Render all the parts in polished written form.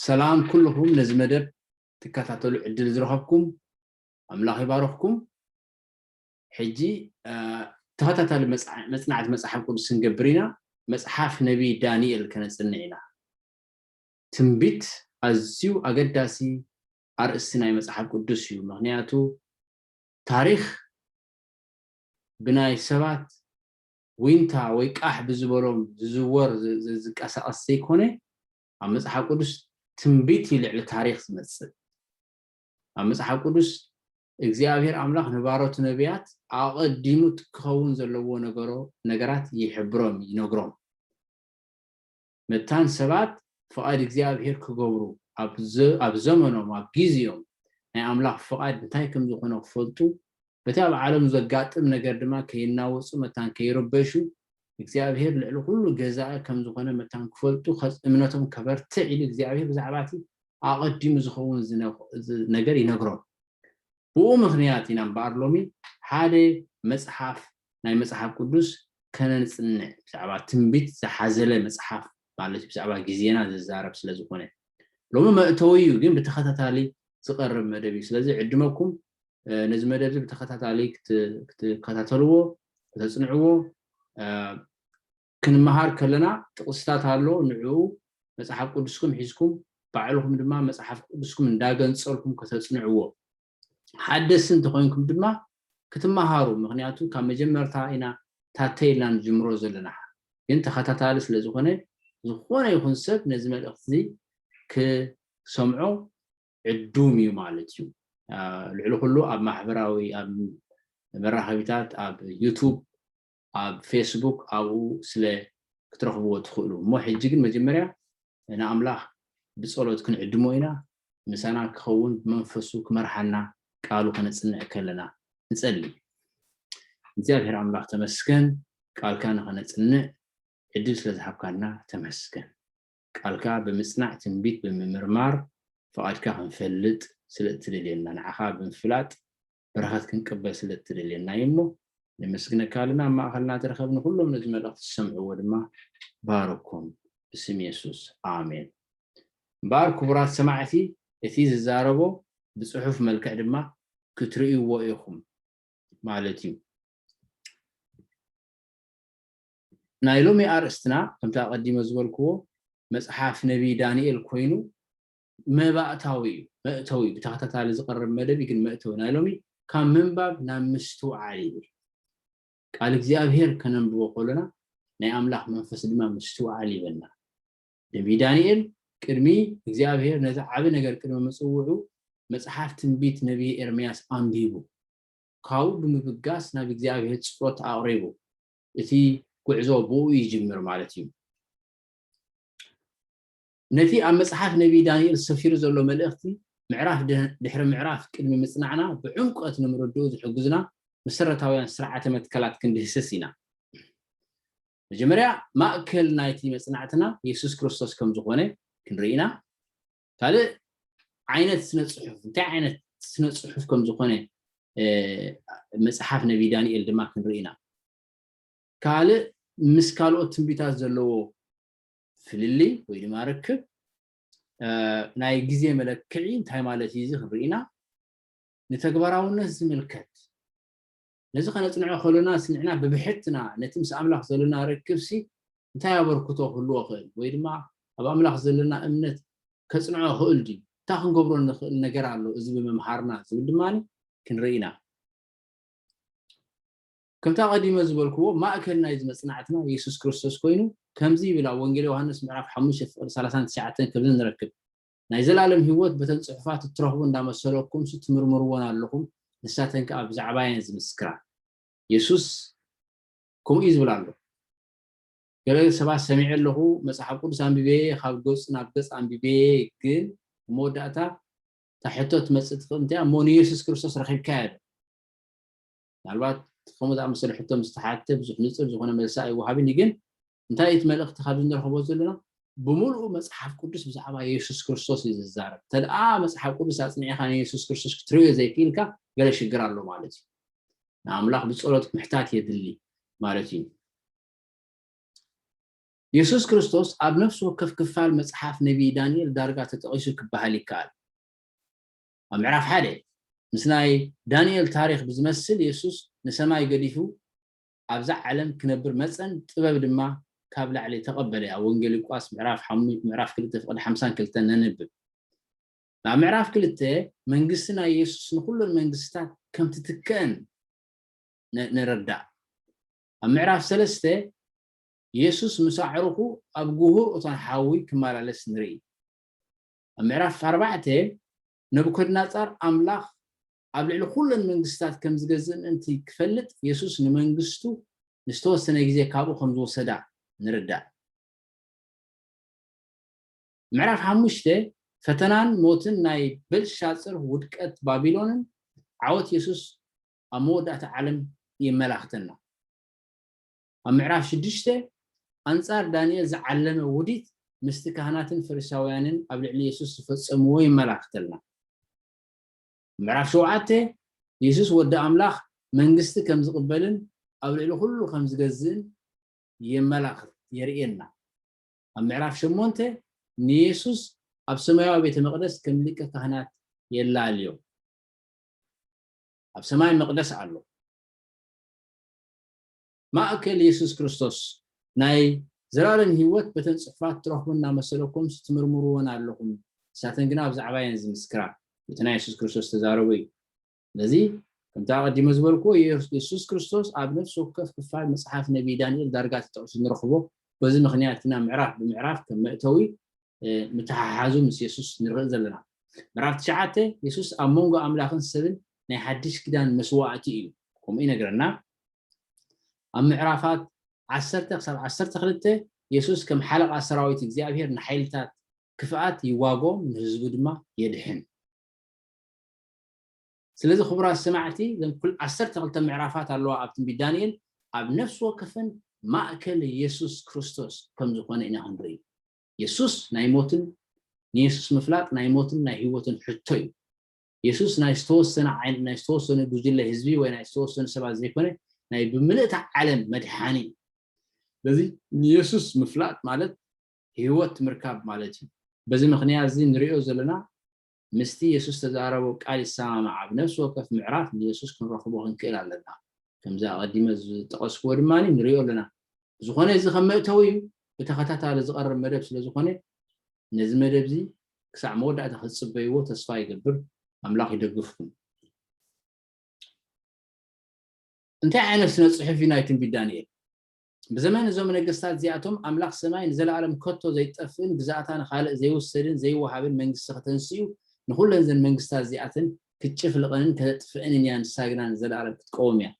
سلام كلكم نزمدب تكاتاتلو عدل زرخبكم أملاخ يبارخكم حجي تهاتاتالي مصنعت مصحف قدس نقبرينا مصحف نبي دانيال كنصنعينا تنبيت أزيو أقداسي أرأسنا مصحف قدس يو مغنياتو تاريخ بناي سبات وينتا ويقاح بزبروم زوور زقاساس يكونه مصحف قدس تنبيت يلعل تاريخ سمصل مصحف قدس እግዚአብሔር አምላክ ነባሮት ነቢያት አቀዲሙ ትከውን ዘለዎ ነገራት ይሕብሮም ይነግሮም መታን ሰባት ፍቃድ እግዚአብሔር ክገብሩ ኣብ ዘመኖም ኣብ ግዚኦም ናይ አምላክ ፍቃድ እንታይ ከም ዝኾነ ክፈልጡ በታብ ዓለም ዘጋጥም ነገር ድማ ከይናወጹ መታን ከይረበሹ እግዚአብሔር ልዕሊ ሁሉ ገዛእ ከም ዝኾነ መታን ክፈልጡ እምነቶም ከበርትዕ ኢሉ እግዚአብሔር ብዛዕባቲ አቀዲሙ ዝኸውን ነገር ይነግሮም بو مخنياتنا بارلومي حاده مصحف ناي مصحف قدوس كننصنع بزعبا تنبيت زحازله مصحف ማለት بزعبا غزينا ززارب ስለዝኾነ ሎሚ መእተዊዩ ግን በተኸታታሊ ዝቀርብ መደብ ስለዚህ ዕድመኩም ነዚ መደብ በተኸታታሊ ክትከታተልዎ ተጽንዕዎ ክንመሃር ከለና ጥቅስታት አሎ ንዑ መጽሐፍ ቅዱስኩም ሒዝኩም ባዕልኩም ድማ መጽሐፍ ቅዱስኩም እንዳገንጸልኩም ከተጽንዕዎ حدثن تخوينكم دما كتمهارو مغنياتو كان مجمرتا إنا تاتيلان جمرو زلنا انت خطاتالس لزخونه زخونه يكون سب نزم الأخذي كسمعو عدومي مالتيو العلو كله أب محبراوي أب مراحبتات أب يوتيوب أب فيسبوك أو سلا كترخبوا تخلو مو حجيجن مجمريا أنا أملاح بصولت كن عدمو إنا مسانا كخون منفسو كمرحنا قالو كنصنع كلنا نصلي እግዚአብሔር አምላክ ተመስገን ቃልካን ከነጽንዕ እድል ስለዝሐብካና ተመስገን ቃልካ በመጽናዕ ትንቢት በመመርማር ፈቃድካ ክንፈልጥ ስለትልልና ንዓኻ ብምፍላጥ በረኸት ክንቀበል ስለትልልና ይሞ ንመስግነካልና ማእኸልና ተረኸብን ሁሉም ነዚ መልእኽቲ ሰምዕዎ ድማ ባረኩም ብስም ኢየሱስ አሜን ባር ክቡራት ሰማዕቲ እቲ ዝዛረቦ بصحف ملكع دما كتريو ኢኹም ማለት እዩ ናይሎሚ አርስትና ከምታ ቀዲመ ዝበልክዎ መጽሐፍ ነቢ ዳንኤል ኮይኑ መባእታዊ መእተዊ ብተኸታታሊ ዝቀርብ መደብ ግን መእተዊ ናይሎሚ ካብ ምንባብ ናብ ምስትውዓል ይብል ቃል እግዚአብሔር ከነንብቦ ከለና ናይ አምላክ መንፈስ ድማ ምስትውዓል ይበልና ነቢ ዳንኤል ቅድሚ እግዚአብሔር ነዛ ዓብ ነገር ቅድሚ መጽውዑ መጽሐፍ ትንቢት ነቢ ኤርምያስ አንቢቡ ካው ብምብጋስ ናብ እግዚአብሔር ጽፎት አቅሪቡ እቲ ጉዕዞ ቦኡ ይጅምር ማለት እዩ ነቲ ኣብ መጽሐፍ ነቢ ዳንኤል ሰፊሩ ዘሎ መልእኽቲ ምዕራፍ ድሕሪ ምዕራፍ ቅድሚ ምጽናዕና ብዕምቆት ንምርድኡ ዝሕግዝና መሰረታውያን ስርዓተ መትከላት ክንድህስስ ኢና መጀመርያ ማእከል ናይቲ መጽናዕትና ኢየሱስ ክርስቶስ ከም ዝኾነ ክንርኢና ካልእ عينت سنصحف انت عينت سنصحف كم زخونه مصحف نبي دانيال دما كنرينا قال مسكالو تنبيتات زلو فللي ወይ ድማ ረክብ ናይ ግዜ መለክዒ እንታይ ማለት እዩ ዝኽሪና ንተግባራውነት ዝምልከት ነዚ ከነጽንዖ ከለና ስንዕና በብሕትና ነቲ ምስ ኣምላኽ ዘለና ረክብሲ እንታይ ያበርክቶ ሁሉ ወኽእል ወይ ድማ ኣብ ኣምላኽ ዘለና እምነት ከጽንዖ ክእል ዲ ታኽን ገብሮ ንኽእል ነገር ኣሎ እዚ በመምሃርና ዝብል ድማኒ ክንርኢና ከምታ ቀዲመ ዝበልክዎ ማእከል ናይ መጽናዕትና ኢየሱስ ክርስቶስ ኮይኑ ከምዚ ይብላ ወንጌል ዮሐንስ ምዕራፍ 5:39 ክብል ንረክብ ናይ ዘላለም ህይወት በተንጽሑፋት ትረኽቡ እንዳመሰለኩም ስትምርምርዎን ኣለኹም ንሳተን ከ ኣብ ዛዕባየን ዝምስክራ ኢየሱስ ከምኡ ይዝብል ኣሎ ገለ ሰባት ሰሚዕ ኣለኹ መጽሓፍ ቅዱስ አንብቤ ካብ ገጽ ናብ ገጽ አንብቤ ግን موداتا تحتوت مسد فهمتها مون يسوع كريستوس رخيبك هذا الوقت خمود عم يصير حتى مستحاته بزح نصر زخونه مسائي وهابين يجن انتهيت ملك تخرج نرخبو زلنا بملء مصحف قدس بزعبا يسوع كريستوس يزارب تلقى مصحف قدس اصنعي خان يسوع كريستوس كتريو زي كيلكا قال شجر له مالتي املاح بصلوتك محتاج يدلي مالتي يسوع كريستوس اب نفسه وكف كفال مصحف نبي دانيال دارغا تتقيسو كبهال يكال معرف حدا مسناي دانيال تاريخ بزمسل يسوع نسماي قديفو ابزع علم كنبر مصن طبب دما كابلا عليه تقبل يا وانجيل قاس معرف حمي معرف كلته فقد 50 كلته ننبب مع معرف كلته منغستنا يسوع كل المنغستات كم تتكن نردع معرف ثلاثه يسوع مساعرخو اب جوهر اطن حاوي كمالالس نري معرف اربعته نبوكدنصر املاح ابلع كل المنغستات كم زغزن انت كفلت يسوع نمنغستو نستوسنه غزي كابو خمز وسدا نردع معرف حمشته فتنان موتن ناي بلشاصر ودقت بابيلونن عوت يسوع امودات عالم يملاختنا معرف شدشته انصار دانيال زعلمه وديت مستكهناتن فريساويانن ابلع يسوع فصمو يملاختنا معرف شوعته يسوع ود املاح منغست كم زقبلن ابلع كله كم زغزن يملاخت يرينا معرف شمونته نيسوس اب سماوي بيت المقدس كم لك كهنات يلا اليوم اب سماي المقدس علو ما اكل يسوع كريستوس ناي زرالن هيوت بتنصفات تروحونا مسلكم ستمرمرونا لكم ساتنغنا بزعباين زمسكرا بتنا يسوع كريستوس تزاروي لذي كم تاقدي مزبركو يسوع كريستوس اب نفسه كف كفال مصحف نبي دانيال درجات تقص نرخبو بزي مخنياتنا معراف بمعراف كم مأتوي متححازو مس يسوع نرغ زلنا معراف تشعته يسوع امونغو املاخن سبن ناي حدش كدان مسواعتي كم اي نغرنا ام معرافات 10 خلته يسوع كم حلقه سراويت እግዚአብሔር نحيلتات كفات يواغو من حزب دما يدحن ስለዚህ خبرات سمعتي لم كل 10 خلته معرافات الله ابت بدانيال اب نفس وكفن ماكل يسوع كريستوس كم زكونه انا هنري يسوع نايموتن يسوع مفلاط نايموتن نايهوتن حتوي يسوع نايستوسنا عين نايستوسنا جوجله حزبي وين نايستوسنا سبع زيكونه ناي بملئ عالم مدحاني لذي يسوع مفلاط مالت هيوت مركب مالتي بزي مخنيات زي نريو زلنا مستي يسوع تزاربو قال السماع بنفس وقف معراف يسوع كنرخبو هنكل علنا كمزا قديم تقصكو دماني نريو لنا زخونه زي خمئتوي بتخاتات زقرب مدب سلازخونه نز مدب زي كسع مودع تخصبيو تسفا يقبر املاح يدغفكم انت عينس نصحفي نايتن بدانيال بزمان زمن القصات زياتهم املاح سماي نزل عالم كوتو زي طفن بزاتان خالق زي وسدن زي وهابن منغست ختنسيو نخلن زن منغستات زياتن كچف لقنن كتطفئن يان ساغنان زل عالم تقوميا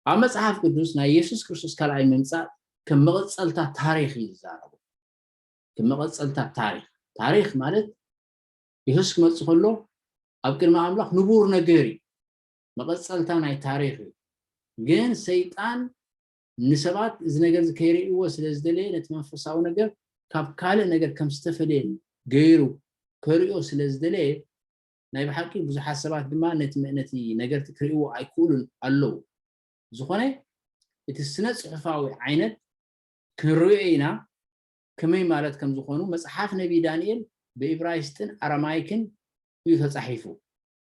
امصحف قدوس نا يسوع كريستوس كلاي منصا كمغصلتا تاريخ يزارو كمغصلتا تاريخ ማለት يسوع كمصخلو ابكر ما املاح نبور نغيري مغصلتا ناي تاريخ ግን ሰይጣን ንሰባት እዚ ነገር ዝከይሪእዎ ስለዝደለየ ነቲ መንፈሳዊ ነገር ካብ ካልእ ነገር ከም ዝተፈለየ ገይሩ ከሪኦ ስለዝደለየ ናይ ብሓቂ ብዙሓት ሰባት ድማ ነቲ ነገር ክሪእዎ ኣይክእሉን ኣለው ዝኾነ እቲ ስነ ጽሑፋዊ ዓይነት ክንሪኦ ኢና ከመይ ማለት ከም ዝኾኑ መጽሓፍ ነቢ ዳንኤል ብዕብራይስጥን አረማይክን እዩ ተጻሒፉ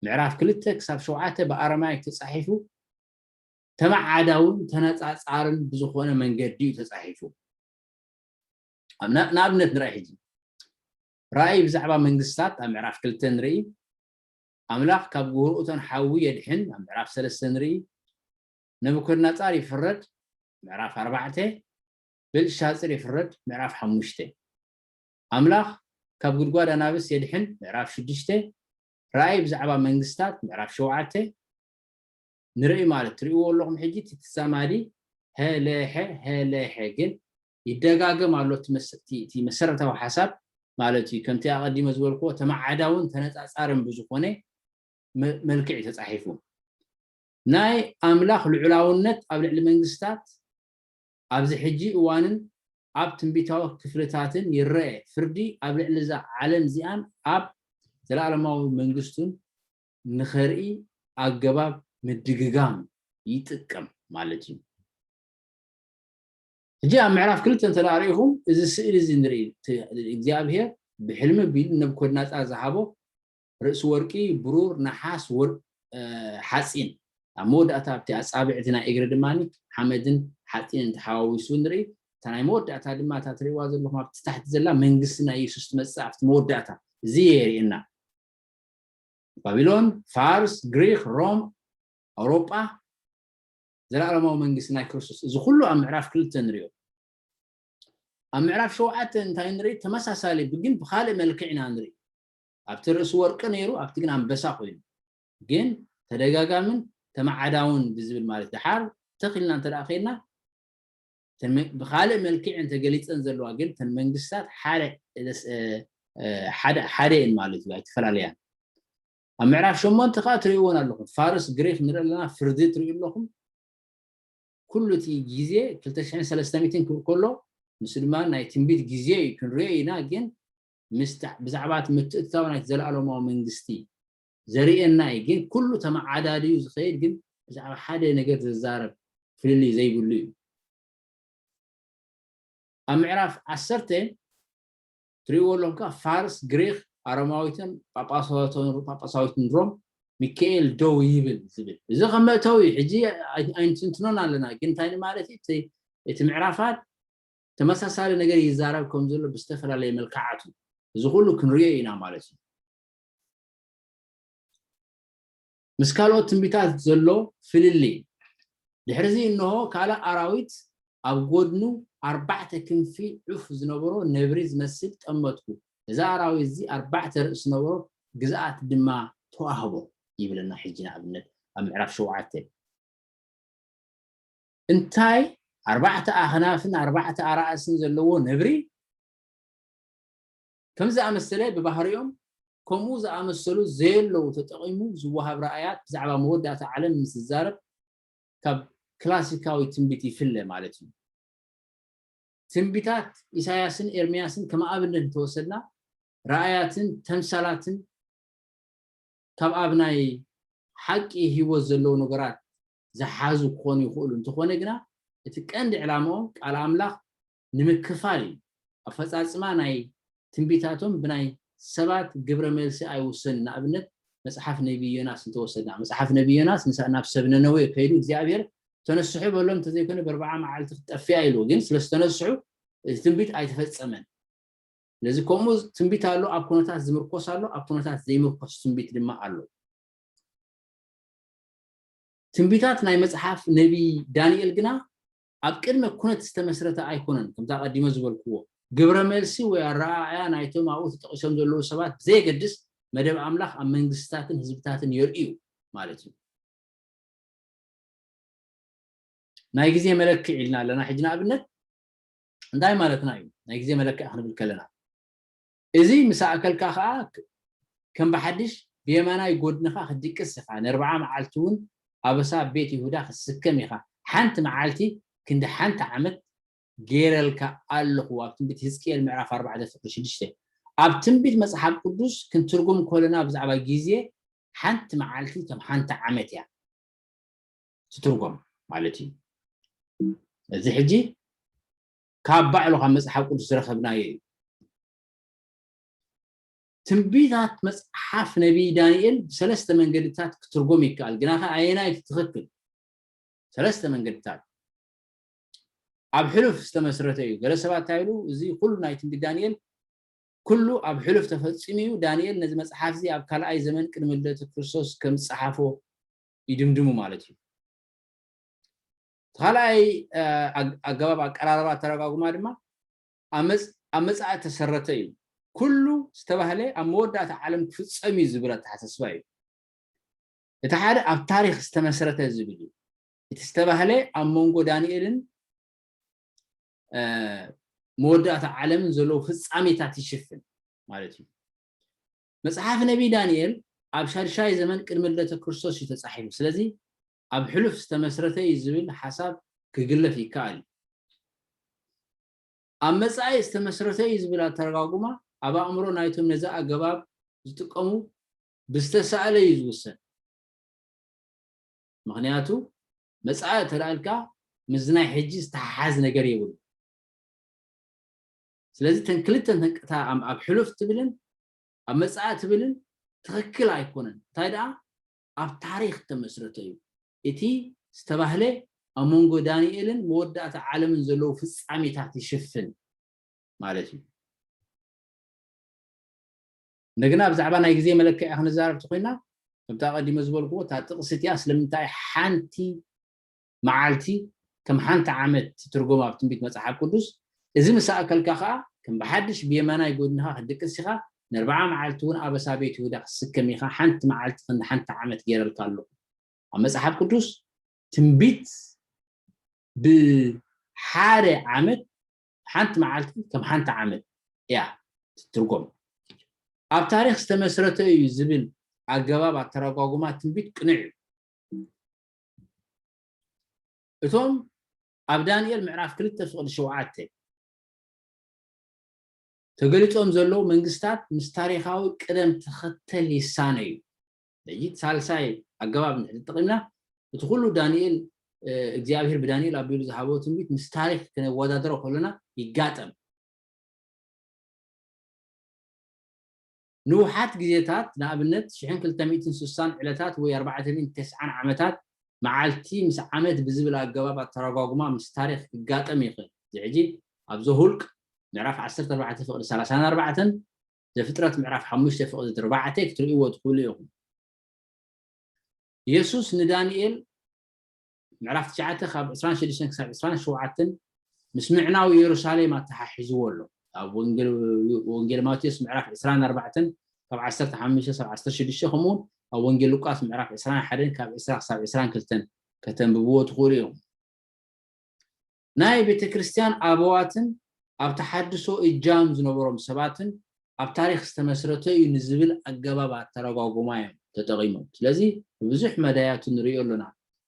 ምዕራፍ 2 ክሳብ 7 በአረማይክ ተጻሒፉ ተማዓዳውን ተነጻጻርን ብዝኾነ መንገዲ ተጻሒፉ ናብነት ንራይ ሕጂ ራእይ ብዛዕባ መንግስታት ኣብ ምዕራፍ 2 ንርኢ ኣምላኽ ካብ ጉህርኡተን ሓዊ የድሕን ኣብ ምዕራፍ 3 ንርኢ ነብኮድነፃር ይፍረድ ምዕራፍ 4 ብልሻፅር ይፍረድ ምዕራፍ 5 ኣምላኽ ካብ ጉድጓድ ኣናብስ የድሕን ምዕራፍ 6 ራእይ ብዛዕባ መንግስታት ምዕራፍ 7 نري مالت تريو لهم حجي تتسامالي هلا ግን ይደጋገም አሎ ተመስቲ መሰረታው ሐሳብ ማለት ከምቲ አቀዲመ ዝወልኮ ተማዓዳውን ተነጻጻርን ብዙኾነ መልክዕ ተጻሒፉ ናይ አምላኽ ልዑላውነት ኣብ ልዕሊ መንግስታት ኣብዚ ሕጂ እዋንን ኣብ ትንቢታዊ ክፍለታትን ይረአ ፍርዲ ኣብ ልዕሊ ዛ ዓለም ዚኣን ኣብ ዘላለማዊ መንግስቱን ንኸርኢ ኣገባብ مدغغام يتقم مالتي جاء معرف كل تنتلاريهم إذا سئل زندري إجابة بحلم بين نبكر ناس أزحابه رأس ورقي برور نحاس ور حاسين عمود أتابتي أصابعتنا إجرد ماني حمدن حاتين تحاوي سندري تناي مود أتا ما تاتري وازن لهم تحت زلا منجسنا يسوس مسافت مود أتا زيري إنا بابلون فارس غريك روم أوروبا زلا ما منجسنا كروسوس إذا كله أم عرف كل تنريو أم عرف شو عتن تنري تمسا سالي بجن بخالي ملكعنا نري أبتر سور كنيرو أبتجن عم بساقين جن تدقاقا من تمعداون بزبل مالك دحار تقلنا أنت الأخيرنا بخالق ملكي أنت قلت أنزل واقل تنمنجستات حدا إن مالك بقى تفراليان أما عرف شو منطقة تريونا لكم فارس غريك نرى لنا فردي تريون لكم كله تي جيزي كلتشعين سلستميتين كله مسلمان ناي تنبيت جيزي يكون رأينا جن بزعبات متأتاونا تزلقلوا ما منجستي زريئنا يجين كله تمع عدادي وزخير جن بزعب حدا نقدر الزارب في اللي زي بقولي أم عرف عسرتين تريول لهم كا فارس غريك أرماويتن باباساويتن روم ميكائيل دو يبل زبل إذا غمتوي حجي أين تنتنون لنا كنت هاي مالتي يتمعرفات تمساسالي نقدر يزارب كمزلو بستفر عليه ملكعته إذا كله كنريئنا مالتي مسكالو تنبيتات زلو في الليل لحرزي إنه كالا أراويت أبغودنو 4 كنفي عف زنبرو نبريز مسد أمتكو إذا أراويت زي 4 رأس نبرو جزءات دما تواهبو يبلنا حجنا ابنت أم عرف شو عتي انتاي 4 أخنافن 4 أرأسن زلو نبري كم زي أمثله ببحريهم كمو زي أمثلو زيلو تتقيمو زوهاب رأيات بزعبا مودات عالم مثل الزارب كب كلاسيكاوي تنبيتي فيلم مالتهم تنبيتات إساياسن إرمياسن كما أبنن توصلنا رأياتن تمثالاتن كب أبناي حقي هو زلو نقرات زحازو كون يقولوا انتخوني قنا يتكاند علامو على أملاق نمكفالي أفضل ناي تنبيتاتهم بناي سبات قبر ميلسي أي وصلنا أبنت مسحف نبي يوناس نتوصلنا مسحف نبي يوناس نسأنا بسبنا نوي كيدو زيابير تنسحب ولا انت زي كانوا ب4 معال تختفي ايلو جن سلستنسحو تنبيت اي تفصمن لذي كوموز تنبيت አሉ አብኮነታት ዝምርኮስ አሉ አብኮነታት ዘይምርኮስ ትንቢት ድማ አሉ ትንቢታት ናይ መጽሐፍ ነቢ ዳንኤል ግና ኣብ ቅድመ ኩነት ዝተመስረተ ኣይኮነን ከምታ ቀዲመ ዝበልክዎ ግብረ መልሲ ወይ አራያ ናይቶም አው ተጠቅሰም ዘለው ሰባት ዘይገድስ መደብ አምላኽ ኣብ መንግስታትን ህዝብታትን ይርኢዩ ማለት እዩ ናይ ግዜ መለክዕ ኢልና ለና ሕጅና ኣብነት እንታይ ማለትና እዩ ናይ ግዜ መለክዕ ክንብል ከለና እዚ ምሳእከልካ ከዓ ከም በሐድሽ ብየማናይ ጎድንኻ ክድቅስ ኢኻ ን40 መዓልቲ እውን ኣበሳ ቤት ይሁዳ ክስከም ኢኻ ሓንቲ መዓልቲ ክንዲ ሓንቲ ዓመት ገይረልካ ኣለኹ ኣብ ትንቢት ሕዝቅኤል ምዕራፍ 4:6 ኣብ ትንቢት መጽሓፍ ቅዱስ ክንትርጉም ኮለና ብዛዕባ ግዜ ሓንቲ መዓልቲ ከም ሓንቲ ዓመት እያ ትትርጉም ማለት እዩ እዚ ሕጂ ካብ ባዕሉ ካብ መጽሓፍ ቅዱስ ረኸብናዮ ትንቢታት መጽሐፍ ነቢ ዳንኤል በሰለስተ መንገድታት ክትርጉም ይካል ግናኸ ኣየናይ ትኽክል ሰለስተ መንገድታት ኣብ ሕሉፍ ዝተመስረተ እዩ ገለ ሰባት ታይሉ እዚ ኩሉ ናይ ትንቢት ዳንኤል ኩሉ ኣብ ሕሉፍ ተፈጺሙ እዩ ዳንኤል ነዚ መጽሐፍ እዚ ኣብ ካልኣይ ዘመን ቅድሚ ልደት ክርስቶስ ከም ጻሓፎ ይድምድሙ ማለት እዩ ካልኣይ ኣገባብ ኣቀራርባ ተረጋጉማ ድማ ኣመጽኣ ተሰረተ እዩ ኩሉ ዝተባህለ ኣብ መወዳእታ ዓለም ክፍጸም እዩ ዝብል ተሓሳስባ እዩ እቲ ሓደ ኣብ ታሪኽ ዝተመስረተ ዝብል እዩ እቲ ዝተባህለ ኣብ መንጎ ዳንኤልን መወዳእታ ዓለምን ዘሎ ፍጻሜታት ይሽፍን ማለት እዩ መጽሓፍ ነቢ ዳንኤል ኣብ ሻድሻይ ዘመን ቅድሚ ልደት ክርስቶስ እዩ ተጻሒፉ ስለዚ ኣብ ሕሉፍ ዝተመስረተ እዩ ዝብል ሓሳብ ክግለፍ ይካኣል ኣብ መጽኣይ ዝተመስረተ እዩ ዝብል ተረጋጉማ ኣብ ኣእምሮ ናይቶም ነዛ ኣገባብ ዝጥቀሙ ብዝተሳእለ እዩ ዝውሰን ምክንያቱ መጽኣይ ተላልካ ምዝናይ ሕጂ ዝተሓሓዝ ነገር ይብል ስለዚህ ተንክልተን ተንቅታ ኣብ ሕሉፍ ትብልን ኣብ መጽኣት ትብልን ትኽክል ኣይኮነን እንታይ ደኣ ኣብ ታሪክ ተመስረተ እዩ እቲ ዝተባህለ ኣብ መንጎ ዳንኤልን መወዳእታ ዓለምን ዘለዎ ፍጻሜታት ይሽፍን ማለት እዩ እንደገና ብዛዕባ ናይ ግዜ መለክዒ ክንዛረብ ተኮይና ከምታ ቀዲመ ዝበልኩዎ እታ ጥቕስቲያ ስለምንታይ ሓንቲ መዓልቲ ከም ሓንቲ ዓመት ትርጉም ኣብ ትንቢት መጽሓፍ ቅዱስ እዚ መሳእከልካ ከዓ ከም ብሓድሽ ብየማናይ ጎድንኻ ክድቅስ ኢኻ ን40 መዓልቲ እውን ኣብ ኣሳቤት ይሁዳ ክስከም ኢኻ ሓንቲ መዓልቲ ክንዲ ሓንቲ ዓመት ገይረልካ ኣሎ ኣብ መጽሓፍ ቅዱስ ትንቢት ብሓደ ዓመት ሓንቲ መዓልቲ ከም ሓንቲ ዓመት እያ ትርጉም ኣብ ታሪክ ዝተመስረተ እዩ ዝብል ኣገባብ ኣተረጓጉማት ትንቢት ቅንዕ እቶም ኣብ ዳንኤል ምዕራፍ 2:7 ተገሊጾም ዘለው መንግስታት ምስ ታሪኻዊ ቅደም ተኸተል ይሳነዩ ለይት ሳልሳይ ኣገባብ ንጥቅምና እቲ ኩሉ ዳንኤል እግዚአብሔር በዳንኤል አቢሉ ዝሃበው ትንቢት ምስ ታሪክ ከነወዳደረው ከለና ይጋጠም ንውሓት ግዜታት ንኣብነት 1260 ዕለታት ወይ 490 ዓመታት መዓልቲ ምስ ዓመት ብዝብል ኣገባብ ኣተረጓጉማ ምስ ታሪክ ይጋጠም ይኽእል ዝሕጂ ኣብ ዘሁልቅ ምዕራፍ 14:34 ዘፍጥረት ምዕራፍ 5:4 ክትርእይዎ ትኽእሉ ኢኹም ኢየሱስ ንዳንኤል ምዕራፍ 9 ካብ 26 ክሳብ 27 ምስ ምዕናው ኢየሩሳሌም ኣተሓሒዝዎ ኣሎ ኣብ ወንጌል ማቴዎስ ምዕራፍ 24 ካብ 15 ክሳብ 16 ከምኡ ኣብ ወንጌል ሉቃስ ምዕራፍ 21 ካብ 20 ክሳብ 22 ከተንብብዎ ትኽእሉ ኢኹም ናይ ቤተክርስትያን ኣባዋትን ኣብ ተሐድሶ እጃም ዝነበሮም ሰባትን ኣብ ታሪክ ዝተመስረተ እዩ ንዝብል ኣገባብ ኣተረጓጉማ እዮም ተጠቂሞም ስለዚ ብዙሕ መዳያት ንሪኦ ኣለና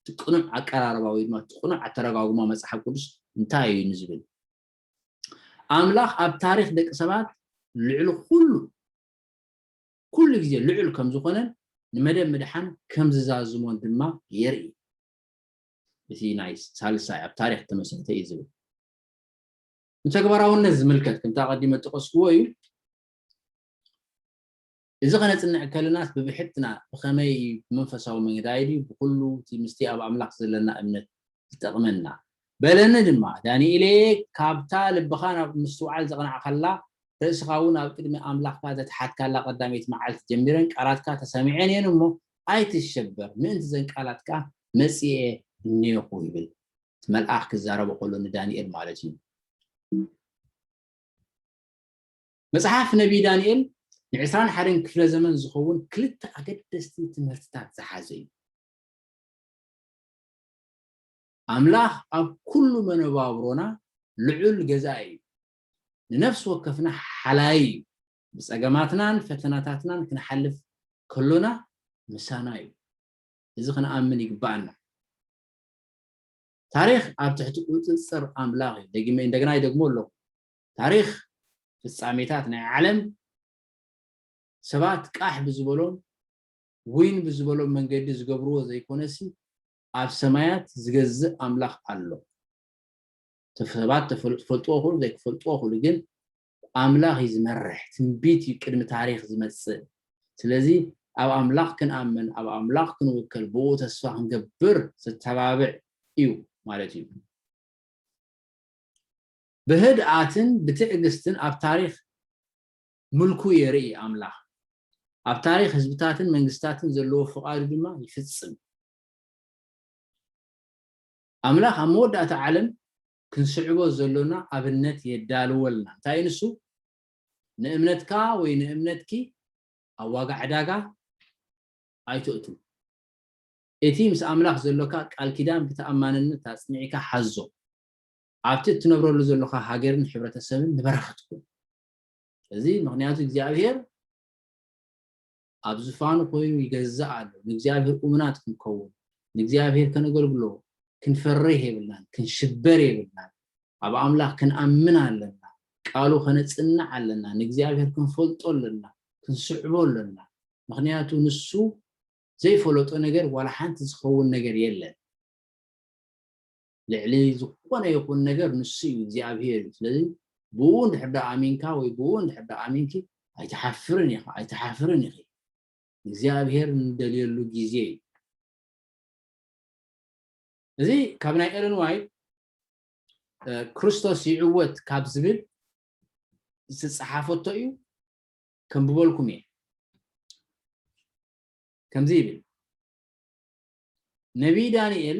ትቅኑዕ ኣቀራርባ ወይ ድማ ትቅኑዕ ኣተረጓጉማ መጽሓፍ ቅዱስ እንታይ እዩ ንዝብል ኣምላኽ ኣብ ታሪክ ደቂ ሰባት ልዕል ኩሉ ግዜ ልዕል ከም ዝኾነ ንመደብ ምድሓን ከም ዝዛዝሞን ድማ የርኢ እቲ ናይ ሳልሳይ ኣብ ታሪክ ተመስረተ እዩ ዝብል ተግባራውነት ዝምልከት ከምታ ቀዲመ ተቆስክዎ እዩ እዚ ከነጽንዕ ከለናስ ብብሕትና ብኸመይ መንፈሳዊ መንገዲ ብኩሉ ምስቲ ኣብ ኣምላኽ ዘለና እምነት ዝጠቕመና በለነ ድማ ዳንኤል ካብታ ልብኻ ናብ ምስትውዓል ዘቕናዕኸላ ርእስኻ እውን ኣብ ቅድሚ ኣምላኽካ ዘትሓትካላ ቀዳመይቲ መዓልቲ ጀሚረን ቃላትካ ተሰሚዐን እየን እሞ ኣይትሸበር ምእንቲ ዘን ቃላትካ መጽኤ እኒአኹ ይብል መልኣኽ ክዛረቦ ከሎ ንዳንኤል ማለት እዩ መጽሓፍ ነቢ ዳንኤል ን21 ክፍለ ዘመን ዝኸውን ክልተ ኣገደስቲ ትምህርትታት ዝሓዘ እዩ ኣምላኽ ኣብ ኩሉ መነባብሮና ልዑል ገዛኢ እዩ ንነፍስ ወከፍና ሓላይ እዩ ብፀገማትናን ፈተናታትናን ክንሓልፍ ከሎና ምሳና እዩ እዚ ክንኣምን ይግባአና ታሪክ ኣብ ትሕቲ ቁፅፅር ኣምላኽ እዩ እንደገና ይደግሞ ኣሎ ታሪክ ፍጻሜታት ናይ ዓለም ሰባት ቃሕ ብዝበሎም ወይን ብዝበሎም መንገዲ ዝገብርዎ ዘይኮነሲ ኣብ ሰማያት ዝገዝእ ኣምላኽ ኣሎ ተፈባት ተፈልጥዎ ሁሉ ዘይክፈልጥዎ ሁሉ ግን ኣምላኽ ይዝመርሕ ትንቢት ቅድሚ ታሪክ ዝመጽእ ስለዚ ኣብ ኣምላኽ ክንኣምን ኣብ ኣምላኽ ክንውከል ብኡ ተስፋ ክንገብር ዝተባብዕ እዩ ማለት እዩ ብህድኣትን ብትዕግስትን ኣብ ታሪክ ምልኩ የርኢ ኣምላኽ ኣብ ታሪክ ህዝብታትን መንግስታትን ዘለዎ ፍቃዱ ድማ ይፍጽም ኣምላኽ ኣብ መወዳእታ ዓለም ክንስዕቦ ዘሎና ኣብነት የዳልወልና እንታይ ንሱ ንእምነትካ ወይ ንእምነትኪ ኣብ ዋጋ ዕዳጋ ኣይትእቱ እቲ ምስ ኣምላኽ ዘሎካ ቃል ኪዳን ብተኣማንነት ኣጽኒዕካ ሓዞ ኣብቲ እትነብረሉ ዘሎካ ሃገርን ሕብረተሰብን ንበረኸትኩም እዚ ምክንያቱ እግዚአብሔር ኣብ ዝፋኑ ኮይኑ ይገዝእ ኣሎ ንእግዚአብሔር እምናት ክንከውን ንእግዚአብሔር ከነገልግሎ ክንፈርህ ይብልናን ክንሽበር ይብልናን ኣብ ኣምላኽ ክንኣምን ኣለና ቃሉ ከነጽንዕ ኣለና ንእግዚአብሔር ክንፈልጦ ኣለና ክንስዕቦ ኣለና ምክንያቱ ንሱ ዘይፈለጦ ነገር ወላ ሓንቲ ዝኸውን ነገር የለን ልዕሊ ዝኾነ ይኹን ነገር ንሱ እዩ እግዚአብሔር ስለዚ بون حدا امينكا وي بون حدا امينكي ايتحافرني اخي እግዚአብሔር እንደሌሉ ጊዜ እዚ ካብ ናይ ኤለን ዋይት ክርስቶስ ይዕወት ካብ ዝብል ዝተጻሓፈቶ እዩ ከም ብበልኩም እየ ከምዚ ይብል ነቢይ ዳንኤል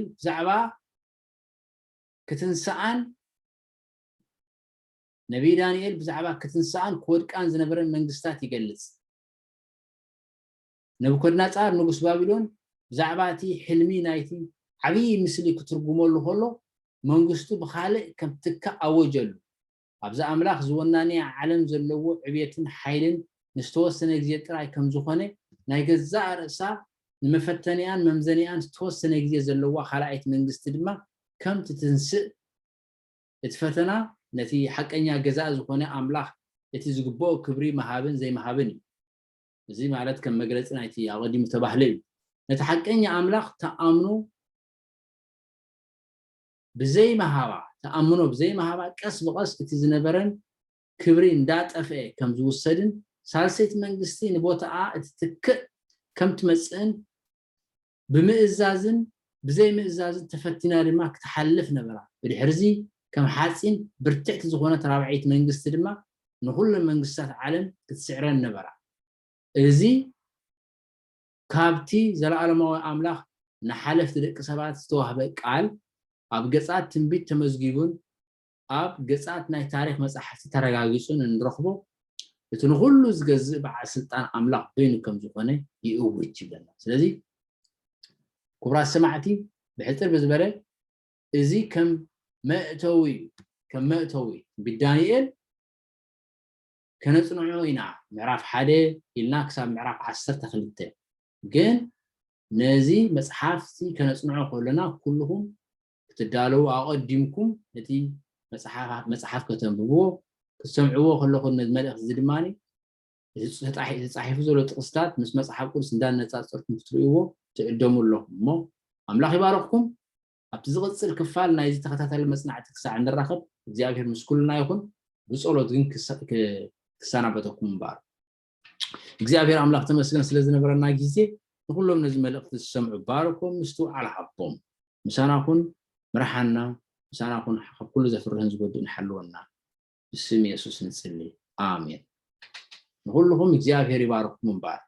ብዛዕባ ክትንሳኣን ክወድቃን ዝነበረን መንግስታት ይገልጽ ነብኮድነፃር ንጉስ ባቢሎን ብዛዕባ እቲ ሕልሚ ናይቲ ዓብይ ምስሊ ክትርጉመሉ ከሎ መንግስቱ ብኻልእ ከም ትካ ኣወጀሉ ኣብዛ ኣምላኽ ዝወናኒ ዓለም ዘለዎ ዕብየትን ሓይልን ንስተወሰነ ግዜ ጥራይ ከም ዝኾነ ናይ ገዛእ ርእሳ ንመፈተኒያን መምዘኒያን ዝተወሰነ ግዜ ዘለዋ ካልኣይት መንግስቲ ድማ ከም ትትንስእ እቲ ፈተና ነቲ ሓቀኛ ገዛእ ዝኾነ ኣምላኽ እቲ ዝግበኦ ክብሪ መሃብን ዘይመሃብን እዚ ማለት ከም መግለጽ ናይቲ ኣቀዲሙ ተባህለ እዩ ነቲ ሓቀኛ ኣምላኽ ተኣምኖ ብዘይ መሃባ ቀስ በቀስ እቲ ዝነበረን ክብሪ እንዳጠፍአ ከም ዝውሰድን ሳልሰይት መንግስቲ ንቦታኣ እቲ ትክእ ከም ትመጽእን ብምእዛዝን ብዘይ ምእዛዝን ተፈቲና ድማ ክትሓልፍ ነበራ ብድሕርዚ ከም ሓጺን ብርትዕቲ ዝኾነ ተራብዓይት መንግስቲ ድማ ንኹሉ መንግስታት ዓለም ክትስዕረን ነበራ እዚ ካብቲ ዘለዓለማዊ ኣምላኽ ንሓለፍቲ ደቂ ሰባት ዝተዋህበ ቃል ኣብ ገጻት ትንቢት ተመዝጊቡን ኣብ ገጻት ናይ ታሪክ መጽሓፍቲ ተረጋጊጹን እንረኽቦ እቲ ንኹሉ ዝገዝእ በዓል ስልጣን ኣምላኽ ኮይኑ ከም ዝኾነ ይእውጅ ይብለና ስለዚ ክቡራት ሰማዕቲ ብሕፅር ብዝበለ እዚ ከም መእተዊ ብዳንኤል ከነጽንዑ ኢና ምዕራፍ 1 ኢልና ክሳብ ምዕራፍ 12 ግን ነዚ መጽሓፍቲ ከነጽንዑ ከለና ኩልኩም ክትዳለው ኣቀዲምኩም ነቲ መጽሓፍ ከተንብብዎ ክትሰምዕዎ ከለኹም ነዚ መልእኽቲ እዚ ድማኒ ተጻሒፉ ዘሎ ጥቅስታት ምስ መጽሓፍ ቅዱስ እንዳነጻጸርኩም ክትርእይዎ ትዕደሙ ኣለኹም እሞ ኣምላኽ ይባርኽኩም ኣብቲ ዝቕጽል ክፋል ናይዚ ተኸታታሊ መጽናዕቲ ክሳዕ እንራኸብ እግዚአብሔር ምስ ኩልና ይኹን ብጸሎት ግን ክሰናበተኩም እምበር እግዚአብሔር ኣምላኽ ተመስገን ስለ ዝነበረና ጊዜ ንኩሎም ነዚ መልእኽቲ ዝሰምዑ ባርኮም ምስትውዓል ሃቦም ምሳናኹን ምርሓና ምሳናኹን ኩሉ ዘፍርህን ዝጎድእን ሓልወና ብስም ኢየሱስ ንጽሊ ኣሜን ንኩልኩም እግዚአብሔር ይባርኽኩም እምበር